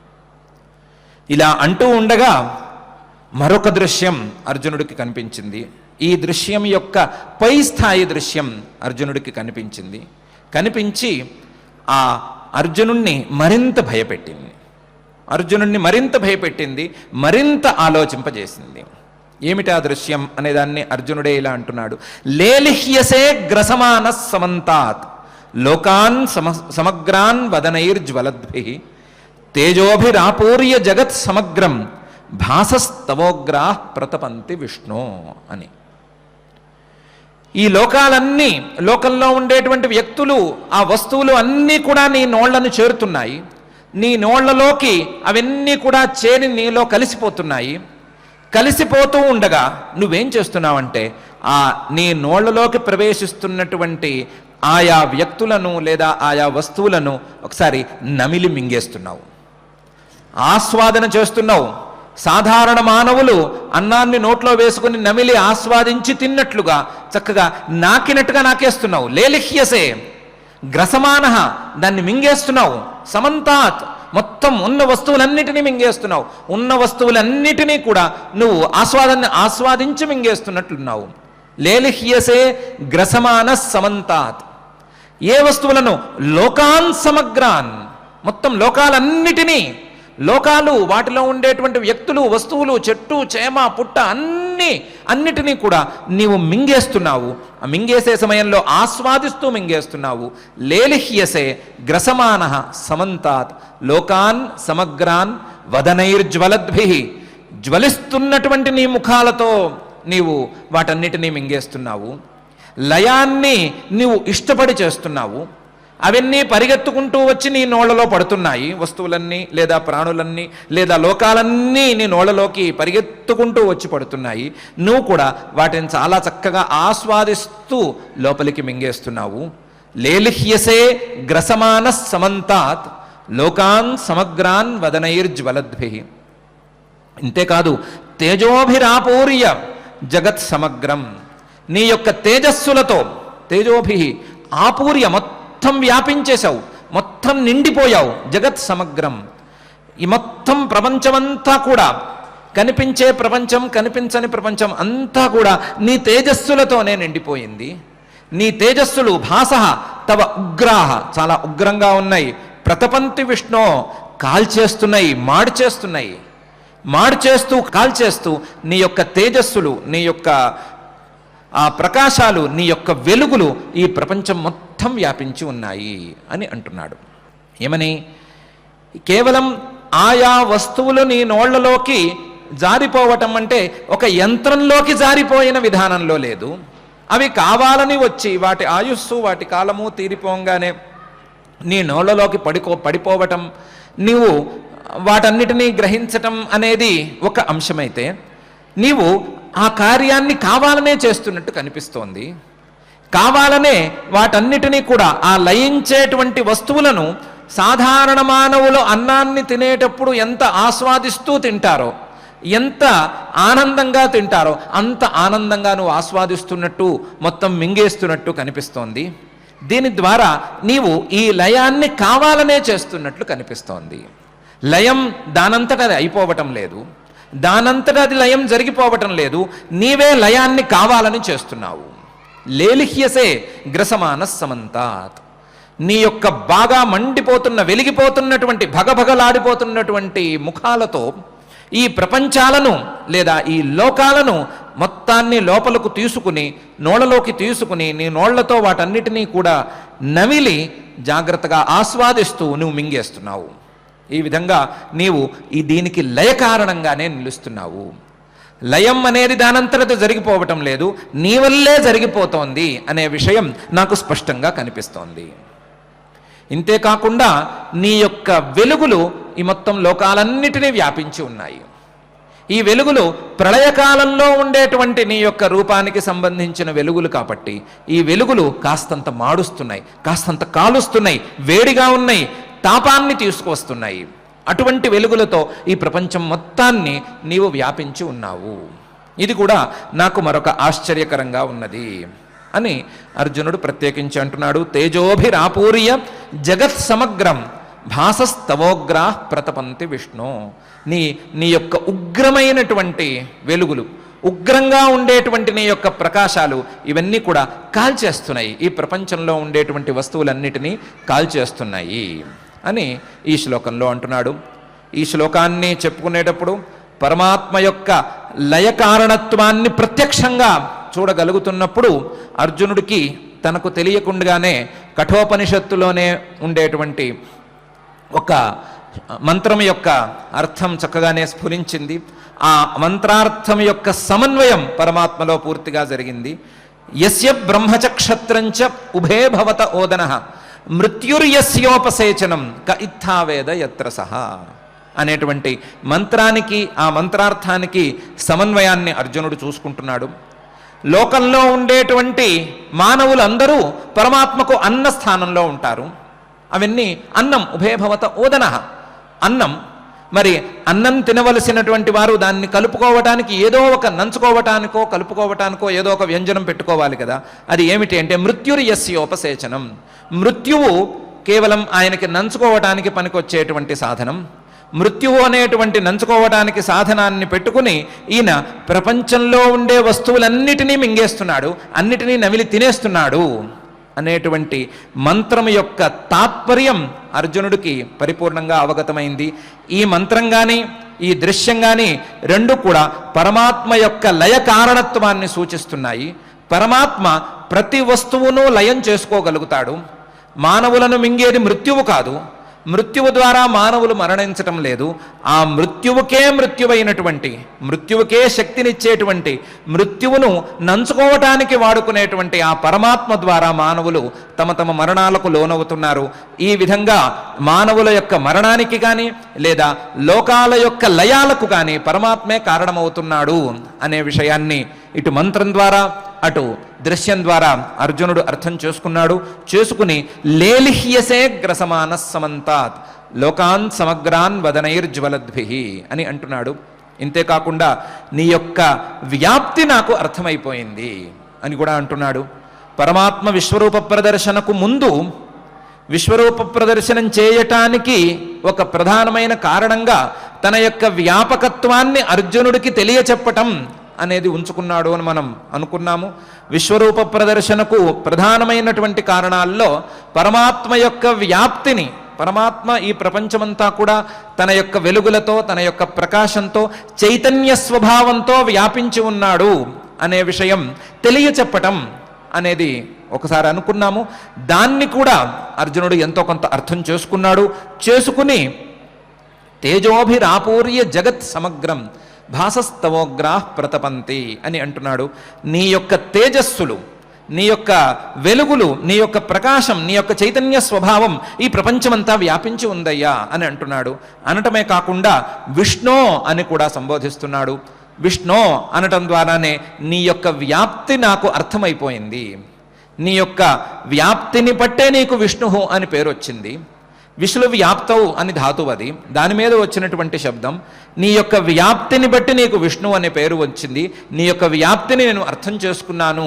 ఇలా అంటూ ఉండగా మరొక దృశ్యం అర్జునుడికి కనిపించింది. ఈ దృశ్యం యొక్క పై స్థాయి దృశ్యం అర్జునుడికి కనిపించింది. కనిపించి ఆ అర్జునుణ్ణి మరింత భయపెట్టింది, మరింత ఆలోచింపజేసింది. ఏమిటా దృశ్యం అనేదాన్ని అర్జునుడే ఇలా అంటున్నాడు. లేలిహ్యసే గ్రసమాన సమంతాత్ లోకాన్ సమగ్రాన్ వదనైర్జ్వలద్భిః తేజోభిరాపూర్య జగత్ సమగ్రం భాసస్తవోగ్రాః ప్రతపంతి విష్ణు అని. ఈ లోకాలన్నీ, లోకంలో ఉండేటువంటి వ్యక్తులు, ఆ వస్తువులు అన్నీ కూడా నీ నోళ్లను చేరుతున్నాయి. నీ నోళ్లలోకి అవన్నీ కూడా చేరి నీలో కలిసిపోతున్నాయి. కలిసిపోతూ ఉండగా నువ్వేం చేస్తున్నావంటే ఆ నీ నోళ్లలోకి ప్రవేశిస్తున్నటువంటి ఆయా వ్యక్తులను లేదా ఆయా వస్తువులను ఒకసారి నమిలి మింగేస్తున్నావు, ఆస్వాదన చేస్తున్నావు. సాధారణ మానవులు అన్నాన్ని నోట్లో వేసుకుని నమిలి ఆస్వాదించి తిన్నట్లుగా చక్కగా నాకినట్టుగా నాకేస్తున్నావు. లేలిహ్యసే గ్రసమానః దాన్ని మింగేస్తున్నావు. సమంతాత్ మొత్తం ఉన్న వస్తువులన్నిటినీ మింగేస్తున్నావు. ఉన్న వస్తువులన్నిటినీ కూడా నువ్వు ఆస్వాదించి మింగేస్తున్నట్లున్నావు. లేలిహ్యసే గ్రసమాన సమంతాత్. ఏ వస్తువులను? లోకాన్ సమగ్రాన్, మొత్తం లోకాలన్నిటినీ, లోకాలు, వాటిలో ఉండేటువంటి వ్యక్తులు, వస్తువులు, చెట్టు చేమ పుట్ట అన్నిటినీ కూడా నీవు మింగేస్తున్నావు. ఆ మింగేసే సమయంలో ఆస్వాదిస్తూ మింగేస్తున్నావు. లేలిహ్యసే గ్రసమానః సమంతాత్ లోకాన్ సమగ్రాన్ వదనైర్జ్వలద్భిః. జ్వలిస్తున్నటువంటి నీ ముఖాలతో నీవు వాటన్నిటినీ మింగేస్తున్నావు. లయాన్ని నీవు ఇష్టపడి చేస్తున్నావు. అవన్నీ పరిగెత్తుకుంటూ వచ్చి నీ నోళ్లలో పడుతున్నాయి. వస్తువులన్నీ లేదా ప్రాణులన్నీ లేదా లోకాలన్నీ నీ నోళ్లలోకి పరిగెత్తుకుంటూ వచ్చి పడుతున్నాయి. నువ్వు కూడా వాటిని చాలా చక్కగా ఆస్వాదిస్తూ లోపలికి మింగేస్తున్నావు. లేలిహ్యసే గ్రసమాన సమంతాత్ లోకాన్ సమగ్రాన్ వదనైర్జ్వలద్భి. ఇంతేకాదు తేజోభిరాపూర్య జగత్ సమగ్రం. నీ యొక్క తేజస్సులతో తేజోభి ఆపూర్య మొత్తం వ్యాపించేశావు, మొత్తం నిండిపోయావు. జగత్ సమగ్రం, ఈ మొత్తం ప్రపంచమంతా కూడా, కనిపించే ప్రపంచం కనిపించని ప్రపంచం అంతా కూడా నీ తేజస్సులతోనే నిండిపోయింది. నీ తేజస్సులు భాసః తవ ఉగ్రాహ, చాలా ఉగ్రంగా ఉన్నాయి. ప్రతపంతి విష్ణో, కాల్చేస్తున్నాయి, మాడ్చేస్తున్నాయి. మాడ్చేస్తూ కాల్చేస్తూ నీ యొక్క తేజస్సులు, నీ యొక్క ఆ ప్రకాశాలు, నీ యొక్క వెలుగులు ఈ ప్రపంచం మొత్తం వ్యాపించి ఉన్నాయి అని అంటున్నాడు. ఏమని? కేవలం ఆయా వస్తువులు నీ నోళ్లలోకి జారిపోవటం అంటే ఒక యంత్రంలోకి జారిపోయిన విధానంలో లేదు. అవి కావాలని వచ్చి వాటి ఆయుస్సు, వాటి కాలము తీరిపోగానే నీ నోళ్లలోకి పడిపోవటం, నీవు వాటన్నిటినీ గ్రహించటం అనేది ఒక అంశమైతే, నీవు ఆ కార్యాన్ని కావాలనే చేస్తున్నట్టు కనిపిస్తోంది. కావాలనే వాటన్నిటినీ కూడా, ఆ లయించేటువంటి వస్తువులను సాధారణ మానవులు అన్నాన్ని తినేటప్పుడు ఎంత ఆస్వాదిస్తూ తింటారో, ఎంత ఆనందంగా తింటారో అంత ఆనందంగా నువ్వు ఆస్వాదిస్తున్నట్టు, మొత్తం మింగేస్తున్నట్టు కనిపిస్తోంది. దీని ద్వారా నీవు ఈ లయాన్ని కావాలనే చేస్తున్నట్లు కనిపిస్తోంది. లయం దానంతట అది అయిపోవటం లేదు, దానంతట అది లయం జరిగిపోవటం లేదు. నీవే లయాన్ని కావాలని చేస్తున్నావు. లేలిహ్యసే గ్రసమాన సమంతాత్. నీ యొక్క బాగా మండిపోతున్న, వెలిగిపోతున్నటువంటి, భగభగలాడిపోతున్నటువంటి ముఖాలతో ఈ ప్రపంచాలను లేదా ఈ లోకాలను మొత్తాన్ని లోపలకు తీసుకుని, నోళ్లలోకి తీసుకుని, నీ నోళ్లతో వాటన్నిటినీ కూడా నమిలి జాగ్రత్తగా ఆస్వాదిస్తూ నువ్వు మింగేస్తున్నావు. ఈ విధంగా నీవు దీనికి లయ కారణంగానే నిలుస్తున్నావు. లయం అనేది దానంతటతో జరిగిపోవటం లేదు, నీ వల్లే జరిగిపోతోంది అనే విషయం నాకు స్పష్టంగా కనిపిస్తోంది. ఇంతేకాకుండా నీ యొక్క వెలుగులు ఈ మొత్తం లోకాలన్నిటినీ వ్యాపించి ఉన్నాయి. ఈ వెలుగులు ప్రళయకాలంలో ఉండేటువంటి నీ యొక్క రూపానికి సంబంధించిన వెలుగులు కాబట్టి ఈ వెలుగులు కాస్తంత మాడుస్తున్నాయి, కాస్తంత కాలుస్తున్నాయి, వేడిగా ఉన్నాయి, తాపాన్ని తీసుకువస్తున్నాయి. అటువంటి వెలుగులతో ఈ ప్రపంచం మొత్తాన్ని నీవు వ్యాపించి ఉన్నావు. ఇది కూడా నాకు మరొక ఆశ్చర్యకరంగా ఉన్నది అని అర్జునుడు ప్రత్యేకించి అంటున్నాడు. తేజోభిరాపూర్య జగత్ సమగ్రం భాసస్తవోగ్రా ప్రతపంతి విష్ణు. నీ యొక్క ఉగ్రమైనటువంటి వెలుగులు, ఉగ్రంగా ఉండేటువంటి నీ యొక్క ప్రకాశాలు ఇవన్నీ కూడా కాల్చేస్తున్నాయి, ఈ ప్రపంచంలో ఉండేటువంటి వస్తువులన్నిటినీ కాల్చేస్తున్నాయి అని ఈ శ్లోకంలో అంటున్నాడు. ఈ శ్లోకాన్ని చెప్పుకునేటప్పుడు పరమాత్మ యొక్క లయ కారణత్వాన్ని ప్రత్యక్షంగా చూడగలుగుతున్నప్పుడు అర్జునుడికి తనకు తెలియకుండానే కఠోపనిషత్తులోనే ఉండేటువంటి ఒక మంత్రం యొక్క అర్థం చక్కగానే స్ఫురించింది. ఆ మంత్రార్థం యొక్క సమన్వయం పరమాత్మలో పూర్తిగా జరిగింది. యస్య బ్రహ్మచక్షత్రంచ ఉభే భవత ఓదనః మృత్యుర్యస్యోపసేచనం క ఇత్థావేద యత్ర సహా అనేటువంటి మంత్రానికి, ఆ మంత్రార్థానికి సమన్వయాన్ని అర్జునుడు చూసుకుంటున్నాడు. లోకంలో ఉండేటువంటి మానవులందరూ పరమాత్మకు అన్న స్థానంలో ఉంటారు. అవన్నీ అన్నం, ఉభయభవత ఓదనః అన్నం. మరి అన్నం తినవలసినటువంటి వారు దాన్ని కలుపుకోవటానికి ఏదో ఒక నంచుకోవటానికో కలుపుకోవటానికో ఏదో ఒక వ్యంజనం పెట్టుకోవాలి కదా. అది ఏమిటి అంటే మృత్యుర్యస్యోపసేచనం. మృత్యువు కేవలం ఆయనకి నంచుకోవటానికి పనికొచ్చేటువంటి సాధనం. మృత్యువు అనేటువంటి నంచుకోవటానికి సాధనాన్ని పెట్టుకుని ఈయన ప్రపంచంలో ఉండే వస్తువులన్నిటినీ మింగేస్తున్నాడు, అన్నిటినీ నమిలి తినేస్తున్నాడు అనేటువంటి మంత్రం యొక్క తాత్పర్యం అర్జునుడికి పరిపూర్ణంగా అవగతమైంది. ఈ మంత్రం కానీ ఈ దృశ్యం కానీ రెండు కూడా పరమాత్మ యొక్క లయ కారణత్వాన్ని సూచిస్తున్నాయి. పరమాత్మ ప్రతి వస్తువును లయం చేసుకోగలుగుతాడు. మానవులను మింగేది మృత్యువు కాదు, మృత్యువు ద్వారా మానవులు మరణించటం లేదు. ఆ మృత్యువుకే శక్తినిచ్చేటువంటి, మృత్యువును నంచుకోవటానికి వాడుకునేటువంటి ఆ పరమాత్మ ద్వారా మానవులు తమ తమ మరణాలకు లోనవుతున్నారు. ఈ విధంగా మానవుల యొక్క మరణానికి కానీ లేదా లోకాల యొక్క లయాలకు కానీ పరమాత్మే కారణమవుతున్నాడు అనే విషయాన్ని ఇటు మంత్రం ద్వారా అటు దృశ్యం ద్వారా అర్జునుడు అర్థం చేసుకుని లేలిహ్యసే గ్రసమాన సమంతాత్ లోకాన్ సమగ్రాన్ వదనైర్జ్వలద్భిః అని అంటున్నాడు. ఇంతేకాకుండా నీ యొక్క వ్యాప్తి నాకు అర్థమైపోయింది అని కూడా అంటున్నాడు. పరమాత్మ విశ్వరూప ప్రదర్శనకు ముందు విశ్వరూప ప్రదర్శనం చేయటానికి ఒక ప్రధానమైన కారణంగా తన యొక్క వ్యాపకత్వాన్ని అర్జునుడికి తెలియచెప్పటం అనేది ఉంచుకున్నాడు అని మనం అనుకున్నాము. విశ్వరూప ప్రదర్శనకు ప్రధానమైనటువంటి కారణాల్లో పరమాత్మ యొక్క వ్యాప్తిని, పరమాత్మ ఈ ప్రపంచమంతా కూడా తన యొక్క వెలుగులతో, తన యొక్క ప్రకాశంతో, చైతన్య స్వభావంతో వ్యాపించి ఉన్నాడు అనే విషయం తెలియచెప్పటం అనేది ఒకసారి అనుకున్నాము. దాన్ని కూడా అర్జునుడు ఎంతో కొంత అర్థం చేసుకుని తేజోభిరాపూర్య జగత్ సమగ్రం భాసస్తవోగ్రాహ్ ప్రతపంతి అని అంటున్నాడు. నీ యొక్క తేజస్సులు, నీ యొక్క వెలుగులు, నీ యొక్క ప్రకాశం, నీ యొక్క చైతన్య స్వభావం ఈ ప్రపంచమంతా వ్యాపించి ఉందయ్యా అని అంటున్నాడు. అనటమే కాకుండా విష్ణో అని కూడా సంబోధిస్తున్నాడు. విష్ణో అనటం ద్వారానే నీ యొక్క వ్యాప్తి నాకు అర్థమైపోయింది. నీ యొక్క వ్యాప్తిని బట్టే నీకు విష్ణు అని పేరు వచ్చింది. విష్ణు వ్యాప్తవు అని ధాతువు, అది దాని మీద వచ్చినటువంటి శబ్దం. నీ యొక్క వ్యాప్తిని బట్టి నీకు విష్ణు అనే పేరు వచ్చింది. నీ యొక్క వ్యాప్తిని నేను అర్థం చేసుకున్నాను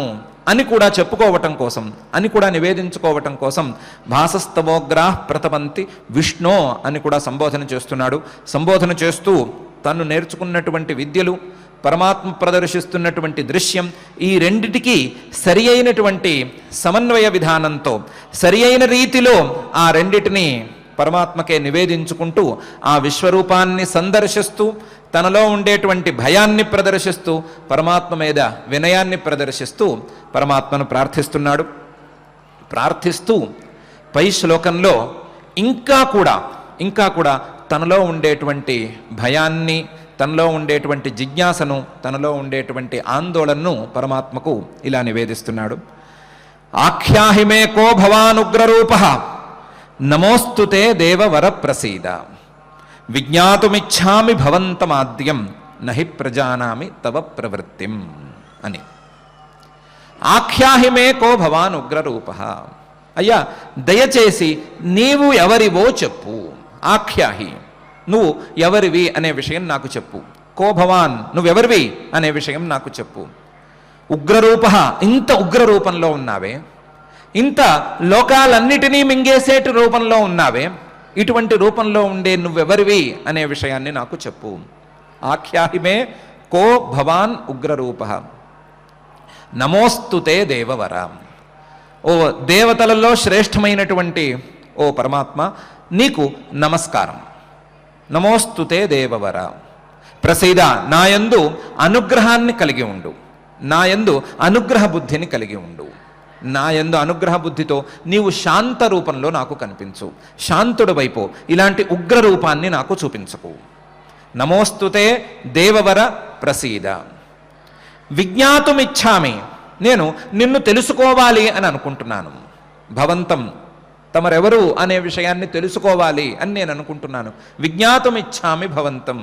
అని కూడా చెప్పుకోవటం కోసం, అని కూడా నివేదించుకోవటం కోసం భాసస్తవోగ్రాహ్ ప్రతపంతి విష్ణు అని కూడా సంబోధన చేస్తున్నాడు. సంబోధన చేస్తూ తను నేర్చుకున్నటువంటి విద్యలు, పరమాత్మ ప్రదర్శిస్తున్నటువంటి దృశ్యం, ఈ రెండిటికి సరి అయినటువంటి సమన్వయ విధానంతో, సరి అయిన రీతిలో ఆ రెండిటిని పరమాత్మకే నివేదించుకుంటూ ఆ విశ్వరూపాన్ని సందర్శిస్తూ తనలో ఉండేటువంటి భయాన్ని ప్రదర్శిస్తూ పరమాత్మ మీద వినయాన్ని ప్రదర్శిస్తూ పరమాత్మను ప్రార్థిస్తూ పై శ్లోకంలో ఇంకా కూడా తనలో ఉండేటువంటి భయాన్ని, తనలో ఉండేటువంటి జిజ్ఞాసను, తనలో ఉండేటువంటి ఆందోళనను పరమాత్మకు ఇలా నివేదిస్తున్నాడు. ఆఖ్యాహిమే కో భవానుగ్రరూపః నమోస్తుతే దేవవర ప్రసీద విజ్ఞాతుమిచ్ఛామి భవంతమాద్యం నహి ప్రజానామి తవ ప్రవృత్తిం అని. ఆఖ్యాహిమే కో భవానుగ్రరూపః, అయ్యా దయచేసి నీవు ఎవరివో చెప్పు. ఆఖ్యాహి, నువ్వు ఎవరివి అనే విషయం నాకు చెప్పు. కో భవాన్, నువ్వెవరివి అనే విషయం నాకు చెప్పు. ఉగ్రరూప, ఇంత ఉగ్రరూపంలో ఉన్నావే, ఇంత లోకాలన్నిటినీ మింగేసేటి రూపంలో ఉన్నావే, ఇటువంటి రూపంలో ఉండే నువ్వెవరివి అనే విషయాన్ని నాకు చెప్పు. ఆఖ్యాహిమే కో భవాన్ ఉగ్రరూప నమోస్తుతే దేవవర. ఓ దేవతలలో శ్రేష్టమైనటువంటి ఓ పరమాత్మ, నీకు నమస్కారం. నమోస్తుతే దేవవర ప్రసీద, నాయందు అనుగ్రహాన్ని కలిగి ఉండు, నాయందు అనుగ్రహ బుద్ధిని కలిగి ఉండు. నాయందు అనుగ్రహ బుద్ధితో నీవు శాంత రూపంలో నాకు కనిపించు, శాంతుడు వైపు ఇలాంటి ఉగ్ర రూపాన్ని నాకు చూపించకు. నమోస్తుతే దేవవర ప్రసీద. విజ్ఞాతుమిచ్ఛామి, నేను నిన్ను తెలుసుకోవాలి అని అనుకుంటున్నాను. భవంతం, తమరెవరు అనే విషయాన్ని తెలుసుకోవాలి అని నేను అనుకుంటున్నాను. విజ్ఞాతుమిచ్ఛామి భవంతం.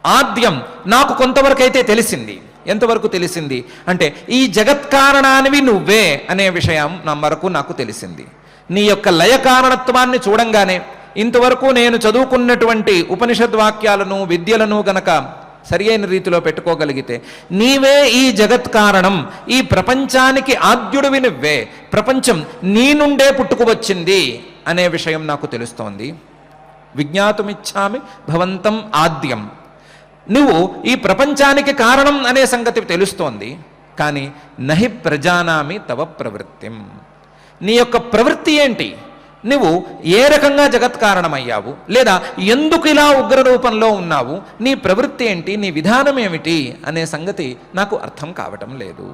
ఆద్యం, నాకు కొంతవరకైతే తెలిసింది. ఎంతవరకు తెలిసింది అంటే, ఈ జగత్కారణానివి నువ్వే అనే విషయం నాకు తెలిసింది. నీ యొక్క లయ కారణత్వాన్ని చూడంగానే ఇంతవరకు నేను చదువుకున్నటువంటి ఉపనిషద్వాక్యాలను, విద్యలను గనక సరి అయిన రీతిలో పెట్టుకోగలిగితే, నీవే ఈ జగత్ కారణం, ఈ ప్రపంచానికి ఆద్యుడివి నువ్వే, ప్రపంచం నీ నుండే పుట్టుకువచ్చింది అనే విషయం నాకు తెలుస్తోంది. విజ్ఞాతుమిచ్ఛామి భవంతం ఆద్యం. నువ్వు ఈ ప్రపంచానికి కారణం అనే సంగతి తెలుస్తోంది, కానీ నహి ప్రజానామి తవ ప్రవృత్తిం. నీ యొక్క ప్రవృత్తి ఏంటి, నువ్వు ఏ రకంగా జగత్కారణమయ్యావు, లేదా ఎందుకు ఇలా ఉగ్ర రూపంలో ఉన్నావు, నీ ప్రవృత్తి ఏంటి, నీ విధానం ఏమిటి అనే సంగతి నాకు అర్థం కావటం లేదు.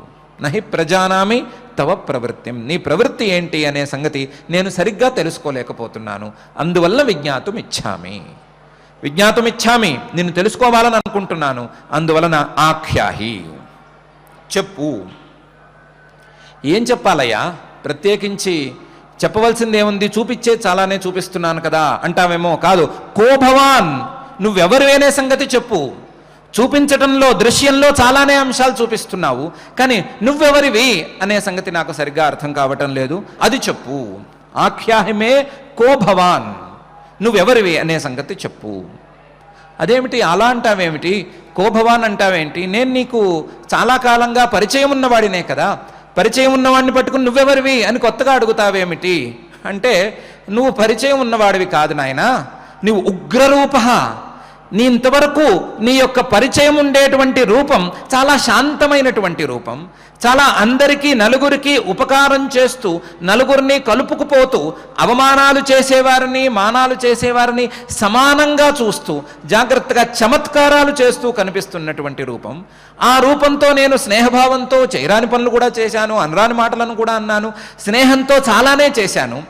నహి ప్రజానామి తవ ప్రవృత్తిం, నీ ప్రవృత్తి ఏంటి అనే సంగతి నేను సరిగ్గా తెలుసుకోలేకపోతున్నాను. అందువల్ల విజ్ఞాతుమిచ్చామి, నిన్ను తెలుసుకోవాలని అనుకుంటున్నాను. అందువలన ఆఖ్యాహి, చెప్పు. ఏం చెప్పాలయ్యా, ప్రత్యేకించి చెప్పవలసిందేముంది, చూపించే చాలానే చూపిస్తున్నాను కదా అంటావేమో. కాదు, కో భవాన్, నువ్వెవరు అనే సంగతి చెప్పు. చూపించటంలో, దృశ్యంలో చాలానే అంశాలు చూపిస్తున్నావు, కానీ నువ్వెవరివి అనే సంగతి నాకు సరిగ్గా అర్థం కావటం లేదు, అది చెప్పు. ఆఖ్యాహిమే కో భవాన్, నువ్వెవరివి అనే సంగతి చెప్పు. అదేమిటి అలా అంటావేమిటి, కో భవాన్ అంటావేంటి, నేను నీకు చాలా కాలంగా పరిచయం ఉన్నవాడినే కదా, పరిచయం ఉన్నవాడిని పట్టుకుని నువ్వెవరివి అని కొత్తగా అడుగుతావేమిటి అంటే, నువ్వు పరిచయం ఉన్నవాడివి కాదు నాయనా, నువ్వు ఉగ్రరూప. నీ ఇంతవరకు నీ యొక్క పరిచయం ఉండేటువంటి రూపం చాలా శాంతమైనటువంటి రూపం, చాలా అందరికీ నలుగురికి ఉపకారం చేస్తూ నలుగురిని కలుపుకుపోతూ అవమానాలు చేసేవారిని మానాలు చేసేవారిని సమానంగా చూస్తూ జాగ్రత్తగా చమత్కారాలు చేస్తూ కనిపిస్తున్నటువంటి రూపం. ఆ రూపంతో నేను స్నేహభావంతో చేయరాని పనులు కూడా చేశాను, అనరాని మాటలను కూడా అన్నాను, స్నేహంతో చాలానే చేశాను.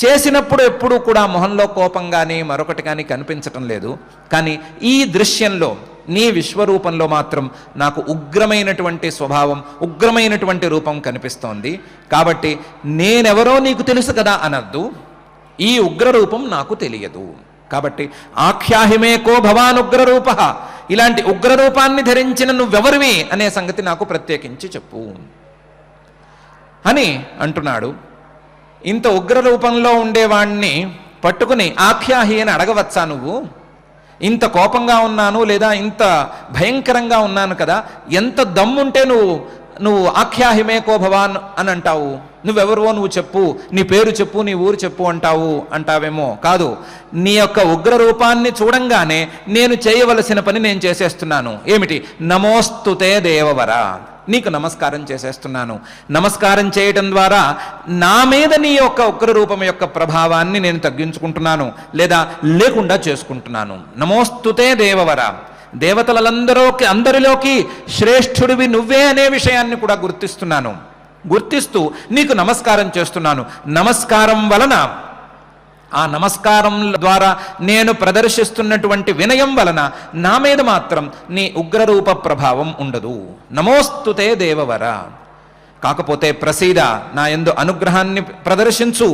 చేసినప్పుడు ఎప్పుడూ కూడా మొహంలో కోపం కానీ మరొకటి కానీ కనిపించటం లేదు. కానీ ఈ దృశ్యంలో నీ విశ్వరూపంలో మాత్రం నాకు ఉగ్రమైనటువంటి స్వభావం, ఉగ్రమైనటువంటి రూపం కనిపిస్తోంది. కాబట్టి నేనెవరో నీకు తెలుసు కదా అనద్దు, ఈ ఉగ్రరూపం నాకు తెలియదు. కాబట్టి ఆఖ్యాహిమే కో భవాన్ ఉగ్రరూప, ఇలాంటి ఉగ్రరూపాన్ని ధరించిన నువ్వెవరివి అనే సంగతి నాకు ప్రత్యేకించి చెప్పు అని అంటున్నాడు. ఇంత ఉగ్ర రూపంలో ఉండేవాణ్ణి పట్టుకుని ఆఖ్యాహి అని అడగవచ్చా నువ్వు? ఇంత కోపంగా ఉన్నాను లేదా ఇంత భయంకరంగా ఉన్నాను కదా, ఎంత దమ్ముంటే నువ్వు ఆఖ్యాహిమే కో భవాన్ అని అంటావు? నువ్వెవరో నువ్వు చెప్పు, నీ పేరు చెప్పు, నీ ఊరు చెప్పు అంటావేమో. కాదు, నీ యొక్క ఉగ్ర రూపాన్ని చూడంగానే నేను చేయవలసిన పని నేను చేసేస్తున్నాను. ఏమిటి? నమోస్తుతే దేవవర, నీకు నమస్కారం చేసేస్తున్నాను. నమస్కారం చేయటం ద్వారా నా మీద నీ యొక్క ఉగ్ర రూపం యొక్క ప్రభావాన్ని నేను తగ్గించుకుంటున్నాను లేదా లేకుండా చేసుకుంటున్నాను. నమోస్తుతే దేవవర, అందరిలోకి శ్రేష్ఠుడివి నువ్వే అనే విషయాన్ని కూడా గుర్తిస్తూ నీకు నమస్కారం చేస్తున్నాను. నమస్కారం వలన, ఆ నమస్కారం ద్వారా నేను ప్రదర్శిస్తున్నటువంటి వినయం వలన నా మీద మాత్రం నీ ఉగ్రరూప ప్రభావం ఉండదు. నమోస్తుతే దేవవర, కాకపోతే ప్రసీద, నా యందు అనుగ్రహాన్ని ప్రదర్శించు,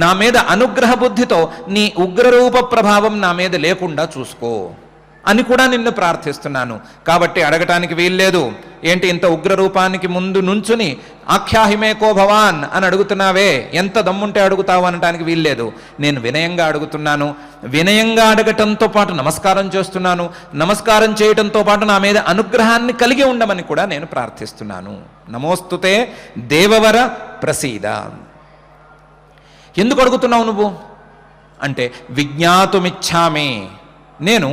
నా మీద అనుగ్రహ బుద్ధితో నీ ఉగ్రరూప ప్రభావం నా మీద లేకుండా చూసుకో అని కూడా నిన్ను ప్రార్థిస్తున్నాను. కాబట్టి అడగటానికి వీల్లేదు. ఏంటి ఇంత ఉగ్రరూపానికి ముందు నుంచుని ఆఖ్యాహిమే కో భవాన్ అని అడుగుతున్నావే, ఎంత దమ్ముంటే అడుగుతావు అనటానికి వీల్లేదు. నేను వినయంగా అడుగుతున్నాను. వినయంగా అడగటంతో పాటు నమస్కారం చేస్తున్నాను. నమస్కారం చేయటంతో పాటు నా మీద అనుగ్రహాన్ని కలిగి ఉండమని కూడా నేను ప్రార్థిస్తున్నాను. నమోస్తుతే దేవవర ప్రసీద. ఎందుకు అడుగుతున్నావు నువ్వు అంటే, విజ్ఞాతుమిచ్చామి, నేను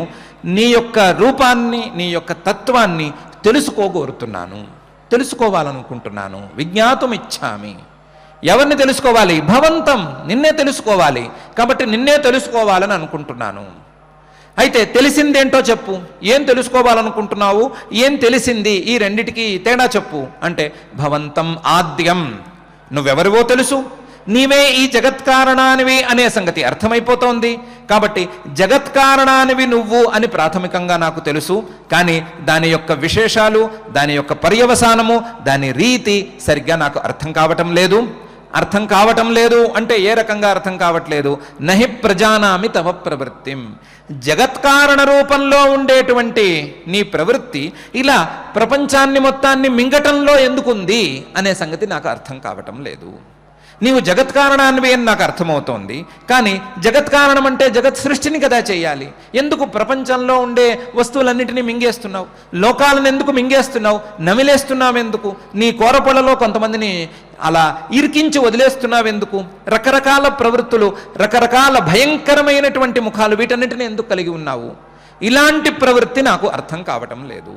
నీ యొక్క రూపాన్ని, నీ యొక్క తత్వాన్ని తెలుసుకోవాలనుకుంటున్నాను. విజ్ఞాతుమిచ్చామి, ఎవరిని తెలుసుకోవాలి? భవంతం, నిన్నే తెలుసుకోవాలి. కాబట్టి నిన్నే తెలుసుకోవాలని అనుకుంటున్నాను. అయితే తెలిసిందేంటో చెప్పు. ఏం తెలుసుకోవాలనుకుంటున్నావు, ఏం తెలిసింది, ఈ రెండిటికి తేడా చెప్పు అంటే, భవంతం ఆద్యం, నువ్వెవరివో తెలుసు, నీవే ఈ జగత్కారణానివి అనే సంగతి అర్థమైపోతోంది. కాబట్టి జగత్కారణానివి నువ్వు అని ప్రాథమికంగా నాకు తెలుసు. కానీ దాని యొక్క విశేషాలు, దాని యొక్క పర్యవసానము, దాని రీతి సరిగ్గా నాకు అర్థం కావటం లేదు అంటే ఏ రకంగా అర్థం కావట్లేదు? నహి ప్రజానామి తవ ప్రవృత్తిం, జగత్కారణ రూపంలో ఉండేటువంటి నీ ప్రవృత్తి ఇలా ప్రపంచాన్ని మొత్తాన్ని మింగటంలో ఎందుకుంది అనే సంగతి నాకు అర్థం కావటం లేదు. నీవు జగత్కారణానివి అని నాకు అర్థమవుతోంది, కానీ జగత్కారణం అంటే జగత్ సృష్టిని కదా చేయాలి. ఎందుకు ప్రపంచంలో ఉండే వస్తువులన్నిటినీ మింగేస్తున్నావు? లోకాలను ఎందుకు మింగేస్తున్నావు? నమిలేస్తున్నావు ఎందుకు? నీ కోరపొలలో కొంతమందిని అలా ఇరికించి వదిలేస్తున్నావెందుకు? రకరకాల ప్రవృత్తులు, రకరకాల భయంకరమైనటువంటి ముఖాలు, వీటన్నిటిని ఎందుకు కలిగి ఉన్నావు? ఇలాంటి ప్రవృత్తి నాకు అర్థం కావటం లేదు.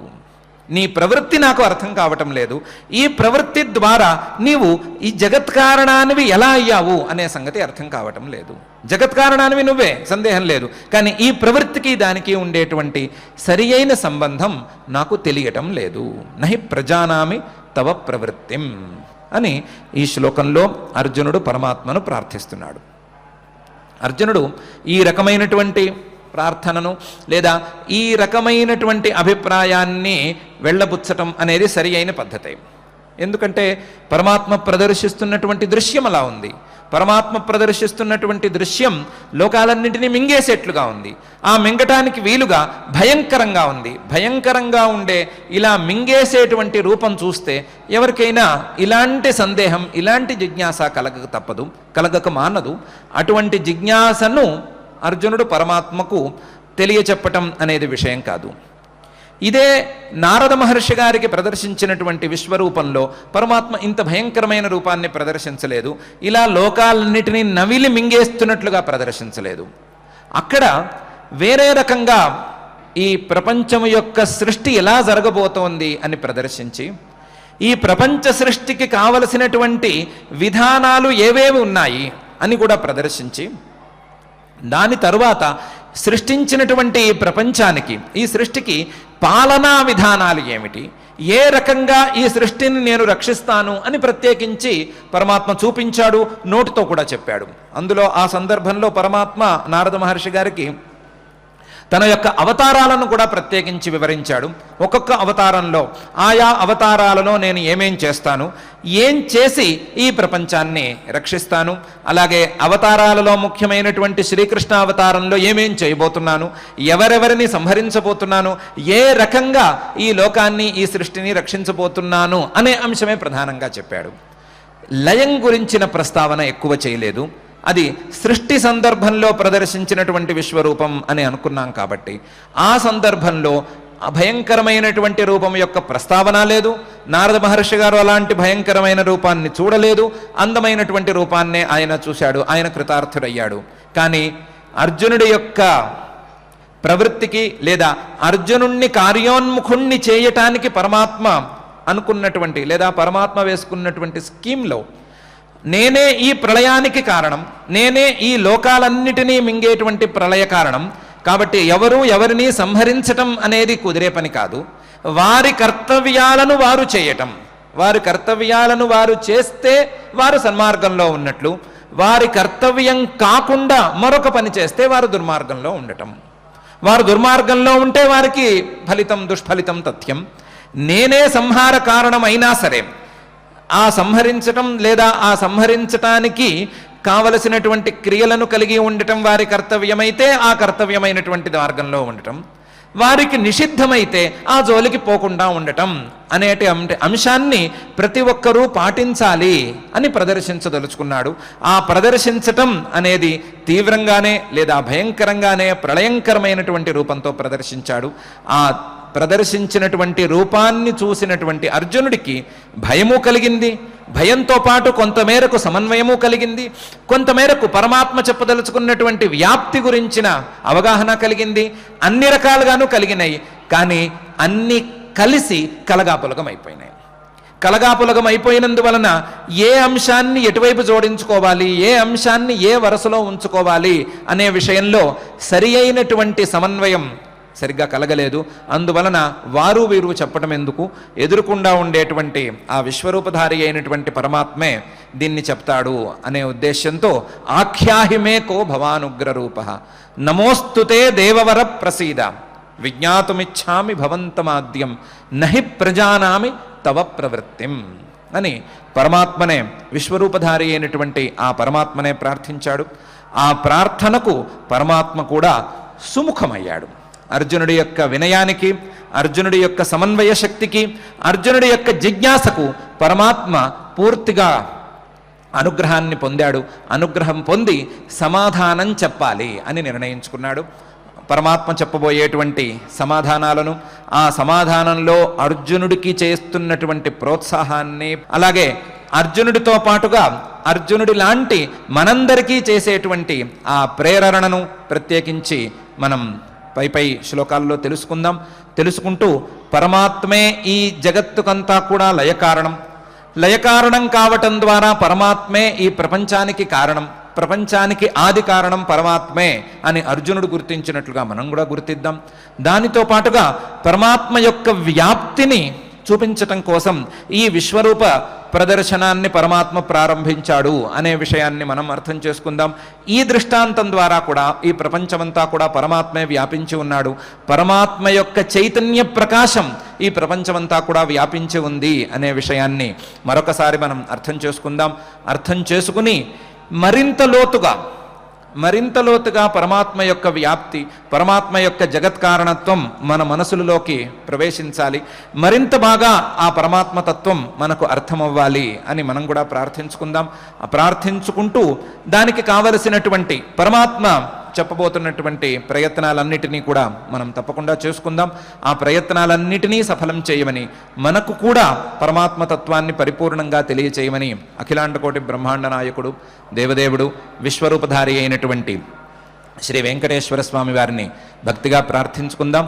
నీ ప్రవృత్తి నాకు అర్థం కావటం లేదు. ఈ ప్రవృత్తి ద్వారా నీవు ఈ జగత్కారణానివి ఎలా అయ్యావు అనే సంగతి అర్థం కావటం లేదు. జగత్కారణానివి నువ్వే, సందేహం లేదు. కానీ ఈ ప్రవృత్తికి దానికి ఉండేటువంటి సరి అయిన సంబంధం నాకు తెలియటం లేదు. నహి ప్రజానామి తవ ప్రవృత్తిం అని ఈ శ్లోకంలో అర్జునుడు పరమాత్మను ప్రార్థిస్తున్నాడు. అర్జునుడు ఈ రకమైనటువంటి ప్రార్థనను లేదా ఈ రకమైనటువంటి అభిప్రాయాన్ని వెళ్ళబుచ్చటం అనేది సరి అయిన పద్ధతే. ఎందుకంటే పరమాత్మ ప్రదర్శిస్తున్నటువంటి దృశ్యం అలా ఉంది. పరమాత్మ ప్రదర్శిస్తున్నటువంటి దృశ్యం లోకాలన్నింటినీ మింగేసేట్లుగా ఉంది. ఆ మింగటానికి వీలుగా భయంకరంగా ఉంది. భయంకరంగా ఉండే ఇలా మింగేసేటువంటి రూపం చూస్తే ఎవరికైనా ఇలాంటి సందేహం, ఇలాంటి జిజ్ఞాస కలగక తప్పదు, కలగక మానదు. అటువంటి జిజ్ఞాసను అర్జునుడు పరమాత్మకు తెలియచెప్పటం అనేది విషయం కాదు. ఇదే నారద మహర్షి గారికి ప్రదర్శించినటువంటి విశ్వరూపంలో పరమాత్మ ఇంత భయంకరమైన రూపాన్ని ప్రదర్శించలేదు. ఇలా లోకాలన్నిటినీ నవిలి మింగేస్తున్నట్లుగా ప్రదర్శించలేదు. అక్కడ వేరే రకంగా ఈ ప్రపంచం యొక్క సృష్టి ఎలా జరగబోతోంది అని ప్రదర్శించి, ఈ ప్రపంచ సృష్టికి కావలసినటువంటి విధానాలు ఏవేవి ఉన్నాయి అని కూడా ప్రదర్శించి, దాని తరువాత సృష్టించినటువంటి ప్రపంచానికి, ఈ సృష్టికి పాలనా విధానాలు ఏమిటి, ఏ రకంగా ఈ సృష్టిని నేను రక్షిస్తాను అని ప్రత్యేకించి పరమాత్మ చూపించాడు, నోటితో కూడా చెప్పాడు. అందులో ఆ సందర్భంలో పరమాత్మ నారద మహర్షి గారికి తన యొక్క అవతారాలను కూడా ప్రత్యేకించి వివరించాడు. ఒక్కొక్క అవతారంలో ఆయా అవతారాలలో నేను ఏమేం చేస్తాను, ఏం చేసి ఈ ప్రపంచాన్ని రక్షిస్తాను, అలాగే అవతారాలలో ముఖ్యమైనటువంటి శ్రీకృష్ణ అవతారంలో ఏమేం చేయబోతున్నాను, ఎవరెవరిని సంహరించబోతున్నాను, ఏ రకంగా ఈ లోకాన్ని, ఈ సృష్టిని రక్షించబోతున్నాను అనే అంశమే ప్రధానంగా చెప్పాడు. లయం గురించిన ప్రస్తావన ఎక్కువ చేయలేదు. అది సృష్టి సందర్భంలో ప్రదర్శించినటువంటి విశ్వరూపం అని అనుకున్నాం కాబట్టి ఆ సందర్భంలో భయంకరమైనటువంటి రూపం యొక్క ప్రస్తావన లేదు. నారద మహర్షి గారు అలాంటి భయంకరమైన రూపాన్ని చూడలేదు. అందమైనటువంటి రూపాన్నే ఆయన చూశాడు. ఆయన కృతార్థుడయ్యాడు. కానీ అర్జునుడి యొక్క ప్రవృత్తికి లేదా అర్జునుణ్ణి కార్యోన్ముఖుణ్ణి చేయటానికి పరమాత్మ అనుకున్నటువంటి లేదా పరమాత్మ వేసుకున్నటువంటి స్కీమ్లో నేనే ఈ ప్రళయానికి కారణం, నేనే ఈ లోకాలన్నిటినీ మింగేటువంటి ప్రళయ కారణం కాబట్టి ఎవరు ఎవరిని సంహరించటం అనేది కుదిరే పని కాదు. వారి కర్తవ్యాలను వారు చేయటం, వారి కర్తవ్యాలను వారు చేస్తే వారు సన్మార్గంలో ఉన్నట్లు, వారి కర్తవ్యం కాకుండా మరొక పని చేస్తే వారు దుర్మార్గంలో ఉండటం. వారు దుర్మార్గంలో ఉంటే వారికి ఫలితం దుష్ఫలితం తథ్యం. నేనే సంహార కారణం అయినా సరే ఆ సంహరించటం లేదా ఆ సంహరించటానికి కావలసినటువంటి క్రియలను కలిగి ఉండటం వారి కర్తవ్యమైతే ఆ కర్తవ్యమైనటువంటి మార్గంలో ఉండటం, వారికి నిషిద్ధమైతే ఆ జోలికి పోకుండా ఉండటం అనేటి అంశాన్ని ప్రతి ఒక్కరూ పాటించాలి అని ప్రదర్శించదలుచుకున్నాడు. ఆ ప్రదర్శించటం అనేది తీవ్రంగానే లేదా భయంకరంగానే ప్రళయంకరమైనటువంటి రూపంతో ప్రదర్శించాడు. ఆ ప్రదర్శించినటువంటి రూపాన్ని చూసినటువంటి అర్జునుడికి భయము కలిగింది. భయంతో పాటు కొంతమేరకు సమన్వయము కలిగింది. కొంతమేరకు పరమాత్మ చెప్పదలుచుకున్నటువంటి వ్యాప్తి గురించిన అవగాహన కలిగింది. అన్ని రకాలుగాను కలిగినాయి. కానీ అన్ని కలిసి కలగాపులగం అయిపోయినాయి. కలగాపులగం అయిపోయినందువలన ఏ అంశాన్ని ఎటువైపు జోడించుకోవాలి, ఏ అంశాన్ని ఏ వరుసలో ఉంచుకోవాలి అనే విషయంలో సరి అయినటువంటి సమన్వయం సరిగ్గా కలగలేదు. అందువలన వారు వీరు చెప్పటం ఎందుకు, ఎదురుకుండా ఉండేటువంటి ఆ విశ్వరూపధారి అయినటువంటి పరమాత్మే దీన్ని చెప్తాడు అనే ఉద్దేశంతో ఆఖ్యాహిమే కో భవానుగ్రరూప నమోస్తుతే దేవవర ప్రసీద విజ్ఞాతుమిచ్ఛామి భవంతమాద్యం నహి ప్రజానామి తవ ప్రవృత్తిం అని పరమాత్మనే, విశ్వరూపధారి అయినటువంటి ఆ పరమాత్మనే ప్రార్థించాడు. ఆ ప్రార్థనకు పరమాత్మ కూడా సుముఖమయ్యాడు. అర్జునుడి యొక్క వినయానికి, అర్జునుడి యొక్క సమన్వయ శక్తికి, అర్జునుడి యొక్క జిజ్ఞాసకు పరమాత్మ పూర్తిగా అనుగ్రహాన్ని పొందాడు. అనుగ్రహం పొంది సమాధానం చెప్పాలి అని నిర్ణయించుకున్నాడు. పరమాత్మ చెప్పబోయేటువంటి సమాధానాలను, ఆ సమాధానంలో అర్జునుడికి చేస్తున్నటువంటి ప్రోత్సాహాన్ని, అలాగే అర్జునుడితో పాటుగా అర్జునుడి లాంటి మనందరికీ చేసేటువంటి ఆ ప్రేరణను ప్రత్యేకించి మనం పై శ్లోకాల్లో తెలుసుకుంటూ పరమాత్మే ఈ జగత్తుకంతా కూడా లయకారణం కావటం ద్వారా పరమాత్మే ఈ ప్రపంచానికి కారణం, ప్రపంచానికి ఆది కారణం పరమాత్మే అని అర్జునుడు గుర్తించినట్లుగా మనం కూడా గుర్తిద్దాం. దానితో పాటుగా పరమాత్మ యొక్క వ్యాప్తిని చూపించటం కోసం ఈ విశ్వరూప ప్రదర్శనాన్ని పరమాత్మ ప్రారంభించాడు అనే విషయాన్ని మనం అర్థం చేసుకుందాం. ఈ దృష్టాంతం ద్వారా కూడా ఈ ప్రపంచమంతా కూడా పరమాత్మే వ్యాపించి ఉన్నాడు, పరమాత్మ యొక్క చైతన్య ప్రకాశం ఈ ప్రపంచమంతా కూడా వ్యాపించి ఉంది అనే విషయాన్ని మరొకసారి మనం అర్థం చేసుకుందాం. అర్థం చేసుకుని మరింత లోతుగా పరమాత్మ యొక్క వ్యాప్తి, పరమాత్మ యొక్క జగత్కారణత్వం మన మనసులలోకి ప్రవేశించాలి. మరింత బాగా ఆ పరమాత్మ తత్వం మనకు అర్థమవ్వాలి అని మనం కూడా ప్రార్థించుకుందాం. ప్రార్థించుకుంటూ దానికి కావలసినటువంటి పరమాత్మ చెప్పబోతున్నటువంటి ప్రయత్నాలన్నిటినీ కూడా మనం తప్పకుండా చేసుకుందాం. ఆ ప్రయత్నాలన్నిటినీ సఫలం చేయమని, మనకు కూడా పరమాత్మతత్వాన్ని పరిపూర్ణంగా తెలియచేయమని అఖిలాండకోటి బ్రహ్మాండ నాయకుడు దేవదేవుడు విశ్వరూపధారి అయినటువంటి శ్రీ వెంకటేశ్వర స్వామి వారిని భక్తిగా ప్రార్థించుకుందాం.